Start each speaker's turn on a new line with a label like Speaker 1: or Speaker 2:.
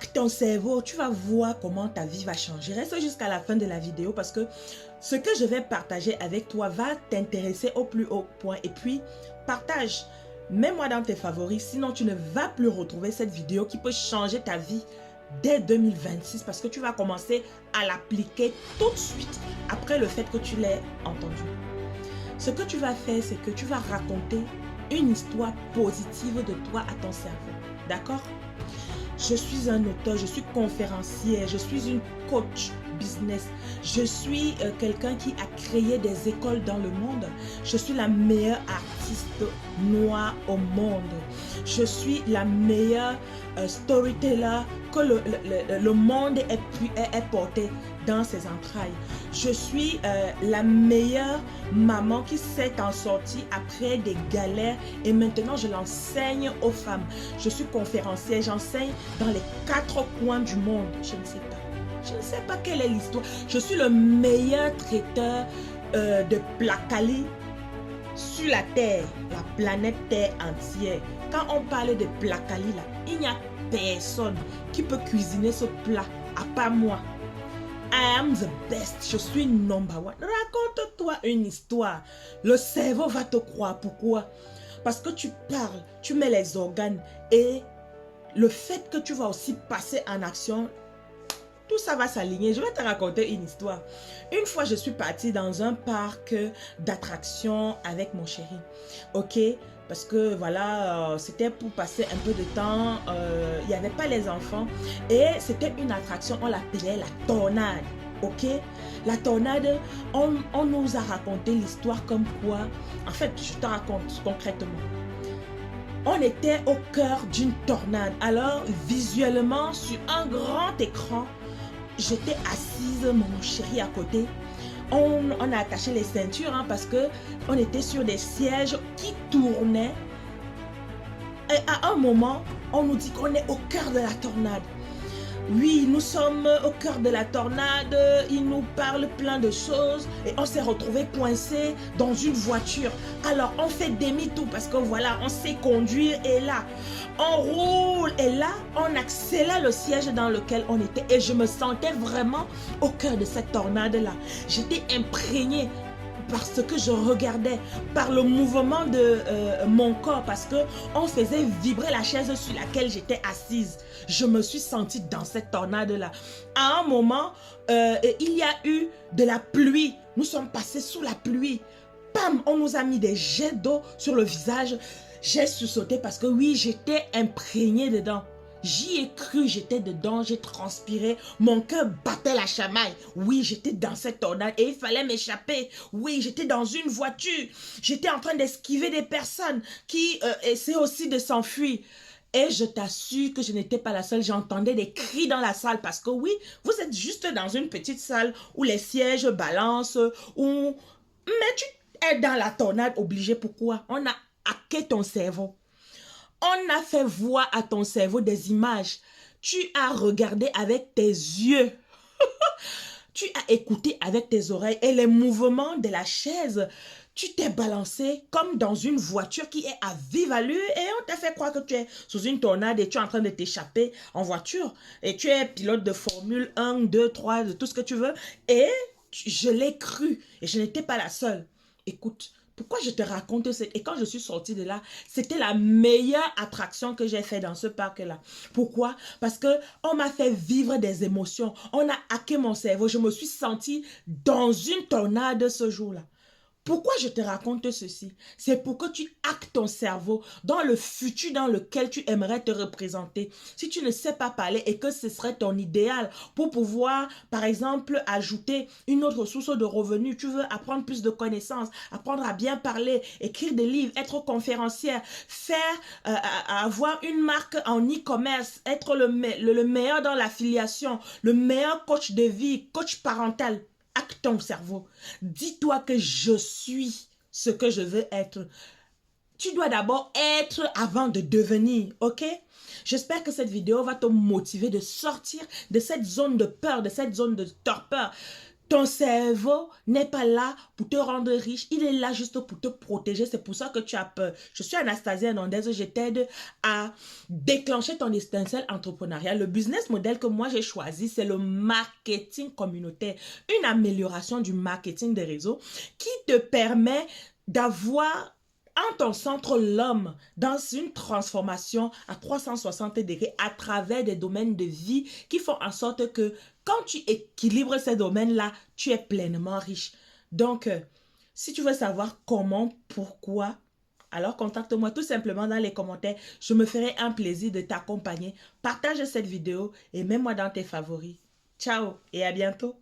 Speaker 1: hack ton cerveau, tu vas voir comment ta vie va changer. Reste jusqu'à la fin de la vidéo parce que ce que je vais partager avec toi va t'intéresser au plus haut point. Et puis, partage. Mets-moi dans tes favoris, sinon tu ne vas plus retrouver cette vidéo qui peut changer ta vie dès 2026 parce que tu vas commencer à l'appliquer tout de suite après le fait que tu l'aies entendu. Ce que tu vas faire, c'est que tu vas raconter une histoire positive de toi à ton cerveau. D'accord? Je suis un auteur, je suis conférencière, je suis une coach business. Je suis quelqu'un qui a créé des écoles dans le monde. Je suis la meilleure artiste noire au monde. Je suis la meilleure storyteller que le monde ait porté dans ses entrailles. Je suis la meilleure maman qui s'est en sortie après des galères et maintenant je l'enseigne aux femmes. Je suis conférencière, j'enseigne dans les 4 coins du monde. Je ne sais pas. Je ne sais pas quelle est l'histoire. Je suis le meilleur traiteur de placali sur la Terre, la planète Terre entière. Quand on parle de placali, là, il n'y a personne qui peut cuisiner ce plat à part moi. I am the best. Je suis number one. Raconte-toi une histoire. Le cerveau va te croire. Pourquoi? Parce que tu parles, tu mets les organes et le fait que tu vas aussi passer en action, tout ça va s'aligner. Je vais te raconter une histoire. Une fois, je suis partie dans un parc d'attractions avec mon chéri. Ok? Parce que voilà, c'était pour passer un peu de temps. Il n'y avait pas les enfants. Et c'était une attraction, on l'appelait la tornade. Ok? La tornade, on nous a raconté l'histoire comme quoi. En fait, je te raconte concrètement. On était au cœur d'une tornade. Alors, visuellement, sur un grand écran, j'étais assise, mon chéri à côté. On a attaché les ceintures parce que on était sur des sièges qui tournaient. Et à un moment, on nous dit qu'on est au cœur de la tornade. Oui, nous sommes au cœur de la tornade, il nous parle plein de choses et on s'est retrouvé coincé dans une voiture. Alors on fait demi-tour parce que voilà, on sait conduire et là, on roule et là, on accélère le siège dans lequel on était et je me sentais vraiment au cœur de cette tornade-là. J'étais imprégnée par ce que je regardais, par le mouvement de mon corps, parce que on faisait vibrer la chaise sur laquelle j'étais assise. Je me suis sentie dans cette tornade-là. À un moment, il y a eu de la pluie. Nous sommes passés sous la pluie. Pam, on nous a mis des jets d'eau sur le visage. J'ai sursauté parce que oui, j'étais imprégnée dedans. J'y ai cru, j'étais dedans, j'ai transpiré, mon cœur battait la chamaille. Oui, j'étais dans cette tornade et il fallait m'échapper. Oui, j'étais dans une voiture, j'étais en train d'esquiver des personnes qui essaient aussi de s'enfuir. Et je t'assure que je n'étais pas la seule, j'entendais des cris dans la salle parce que oui, vous êtes juste dans une petite salle où les sièges balancent, mais tu es dans la tornade obligée. Pourquoi? On a hacké ton cerveau. On a fait voir à ton cerveau des images. Tu as regardé avec tes yeux. Tu as écouté avec tes oreilles et les mouvements de la chaise. Tu t'es balancé comme dans une voiture qui est à vive allure et on t'a fait croire que tu es sous une tornade et tu es en train de t'échapper en voiture. Et tu es pilote de Formule 1, 2, 3, de tout ce que tu veux. Et je l'ai cru et je n'étais pas la seule. Écoute. Pourquoi je te raconte ça? Et quand je suis sortie de là, c'était la meilleure attraction que j'ai fait dans ce parc-là. Pourquoi? Parce qu'on m'a fait vivre des émotions. On a hacké mon cerveau. Je me suis sentie dans une tornade ce jour-là. Pourquoi je te raconte ceci? C'est pour que tu hackes ton cerveau dans le futur dans lequel tu aimerais te représenter. Si tu ne sais pas parler et que ce serait ton idéal pour pouvoir, par exemple, ajouter une autre source de revenus, tu veux apprendre plus de connaissances, apprendre à bien parler, écrire des livres, être conférencière, avoir une marque en e-commerce, être le meilleur dans l'affiliation, le meilleur coach de vie, coach parental. Hack ton cerveau. Dis-toi que je suis ce que je veux être. Tu dois d'abord être avant de devenir, ok? J'espère que cette vidéo va te motiver de sortir de cette zone de peur, de cette zone de torpeur. Ton cerveau n'est pas là pour te rendre riche, il est là juste pour te protéger. C'est pour ça que tu as peur. Je suis Anastasia Hernandez, je t'aide à déclencher ton étincelle entrepreneuriale. Le business model que moi j'ai choisi, c'est le marketing communautaire, une amélioration du marketing des réseaux qui te permet d'avoir en ton centre l'homme dans une transformation à 360 degrés à travers des domaines de vie qui font en sorte que quand tu équilibres ces domaines-là, tu es pleinement riche. Donc, si tu veux savoir comment, pourquoi, alors contacte-moi tout simplement dans les commentaires. Je me ferai un plaisir de t'accompagner. Partage cette vidéo et mets-moi dans tes favoris. Ciao et à bientôt.